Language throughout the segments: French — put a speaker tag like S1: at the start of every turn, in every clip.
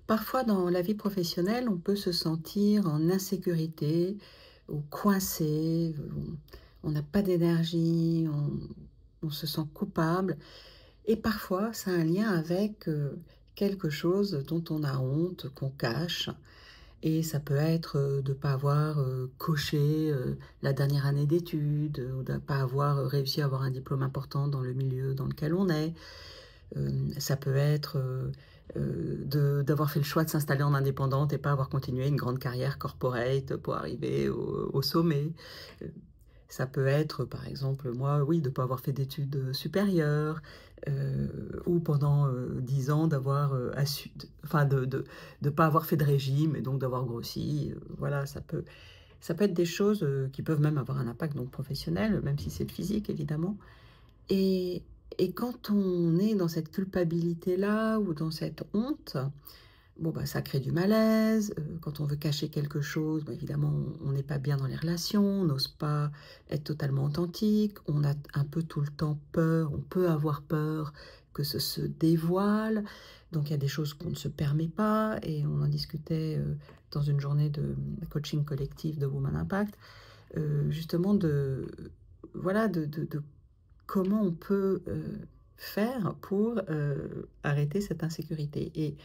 S1: Parfois, dans la vie professionnelle, on peut se sentir en insécurité ou coincé, on n'a pas d'énergie, on se sent coupable. Et parfois, ça a un lien avec quelque chose dont on a honte, qu'on cache. Et ça peut être de ne pas avoir coché la dernière année d'études, ou de ne pas avoir réussi à avoir un diplôme important dans le milieu dans lequel on est. Ça peut être d'avoir fait le choix de s'installer en indépendante et pas avoir continué une grande carrière corporate pour arriver au sommet. Euh, Ça peut être, par exemple, moi, oui, de ne pas avoir fait d'études supérieures, ou pendant 10 ans d'avoir enfin, de pas avoir fait de régime et donc d'avoir grossi. Voilà, ça peut être des choses qui peuvent même avoir un impact donc professionnel, même si c'est le physique, évidemment. Et, et quand on est dans cette culpabilité-là ou dans cette honte, bon, bah, ça crée du malaise. Quand on veut cacher quelque chose, bah, évidemment, on n'est pas bien dans les relations, on n'ose pas être totalement authentique, on a un peu tout le temps peur, on peut avoir peur que ce se dévoile. Donc il y a des choses qu'on ne se permet pas, et on en discutait dans une journée de coaching collectif de Woman Impact, justement voilà, de comment on peut faire pour arrêter cette insécurité. Et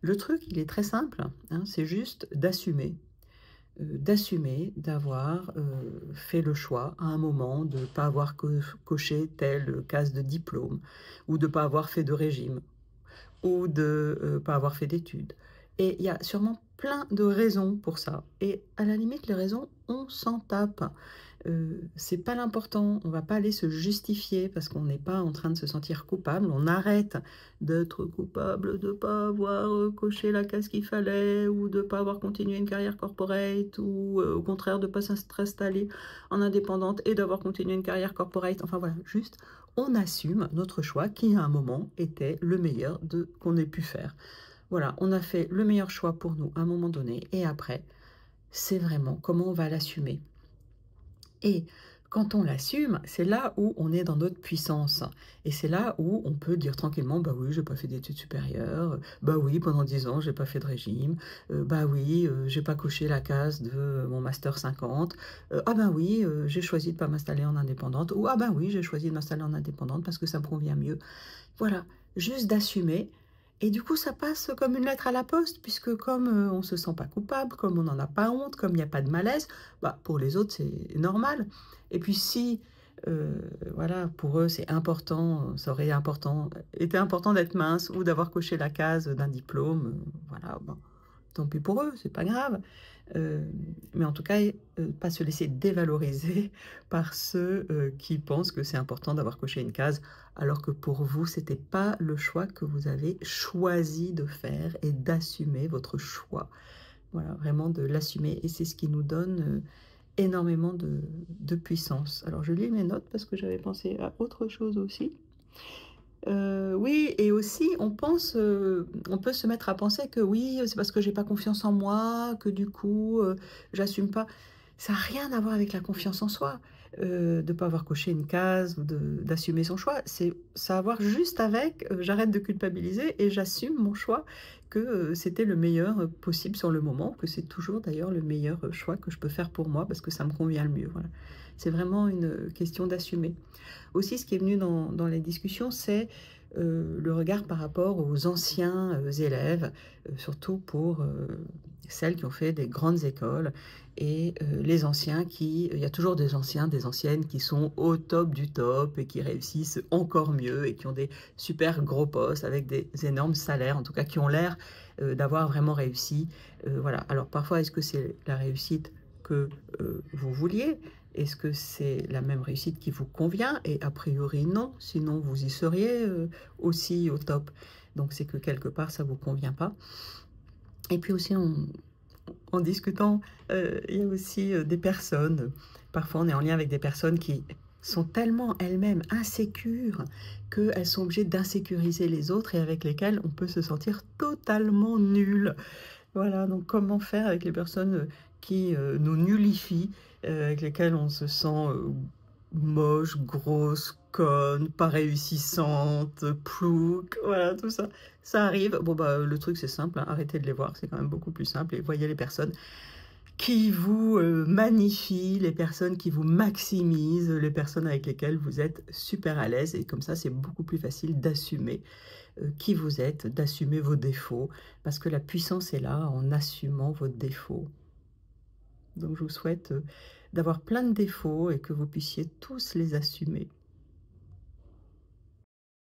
S1: le truc, il est très simple, hein, c'est juste d'assumer d'avoir fait le choix à un moment de ne pas avoir coché telle case de diplôme, ou de ne pas avoir fait de régime, ou de ne pas avoir fait d'études. Et il y a sûrement plein de raisons pour ça. Et à la limite, les raisons, on s'en tape. C'est pas l'important, on va pas aller se justifier parce qu'on n'est pas en train de se sentir coupable, on arrête d'être coupable de pas avoir coché la case qu'il fallait, ou de pas avoir continué une carrière corporate, ou au contraire de pas s'installer en indépendante et d'avoir continué une carrière corporate. Enfin voilà, juste on assume notre choix qui à un moment était le meilleur de qu'on ait pu faire. Voilà, on a fait le meilleur choix pour nous à un moment donné, et après, c'est vraiment comment on va l'assumer. Et quand on l'assume, c'est là où on est dans notre puissance. Et c'est là où on peut dire tranquillement, bah oui, j'ai pas fait d'études supérieures, bah oui, pendant 10 ans, j'ai pas fait de régime, bah oui, j'ai pas coché la case de mon master 50, ah ben oui, j'ai choisi de pas m'installer en indépendante, ou ah ben oui, j'ai choisi de m'installer en indépendante parce que ça me convient mieux. Voilà, juste d'assumer. Et du coup, ça passe comme une lettre à la poste, puisque comme on ne se sent pas coupable, comme on n'en a pas honte, comme il n'y a pas de malaise, bah, pour les autres, c'est normal. Et puis si, euh, voilà, pour eux, c'est important, ça aurait été important d'être mince ou d'avoir coché la case d'un diplôme, voilà, bon, tant pis pour eux, c'est pas grave. Euh, mais en tout cas, pas se laisser dévaloriser par ceux qui pensent que c'est important d'avoir coché une case, alors que pour vous, c'était pas le choix que vous avez choisi de faire, et d'assumer votre choix. Voilà, vraiment de l'assumer. Et c'est ce qui nous donne énormément de puissance. Alors, je lis mes notes parce que j'avais pensé à autre chose aussi. Oui, et aussi, on peut se mettre à penser que oui, c'est parce que j'ai pas confiance en moi, que du coup, j'assume pas. Ça n'a rien à voir avec la confiance en soi, de pas avoir coché une case ou d'assumer son choix. Ça a à voir juste avec, j'arrête de culpabiliser et j'assume mon choix, que c'était le meilleur possible sur le moment, que c'est toujours d'ailleurs le meilleur choix que je peux faire pour moi parce que ça me convient le mieux. Voilà. C'est vraiment une question d'assumer. Aussi, ce qui est venu dans les discussions, c'est le regard par rapport aux anciens élèves, surtout pour celles qui ont fait des grandes écoles, et les anciens il y a toujours des anciens, des anciennes qui sont au top du top et qui réussissent encore mieux et qui ont des super gros postes avec des énormes salaires, en tout cas qui ont l'air d'avoir vraiment réussi. Voilà. Alors parfois, est-ce que c'est la réussite que vous vouliez? Est-ce que c'est la même réussite qui vous convient? Et a priori, non. Sinon, vous y seriez aussi au top. Donc, c'est que quelque part, ça ne vous convient pas. Et puis aussi, en discutant, il y a aussi des personnes. Parfois, on est en lien avec des personnes qui sont tellement elles-mêmes insécures qu'elles sont obligées d'insécuriser les autres, et avec lesquelles on peut se sentir totalement nul. Voilà, donc comment faire avec les personnes qui nous nullifient, avec lesquelles on se sent moche, grosse, conne, pas réussissante, plouc, voilà, tout ça. Ça arrive. Bon, bah, le truc, c'est simple, hein, arrêtez de les voir, c'est quand même beaucoup plus simple. Et voyez les personnes qui vous magnifient, les personnes qui vous maximisent, les personnes avec lesquelles vous êtes super à l'aise. Et comme ça, c'est beaucoup plus facile d'assumer qui vous êtes, d'assumer vos défauts, parce que la puissance est là en assumant vos défauts. Donc je vous souhaite d'avoir plein de défauts et que vous puissiez tous les assumer.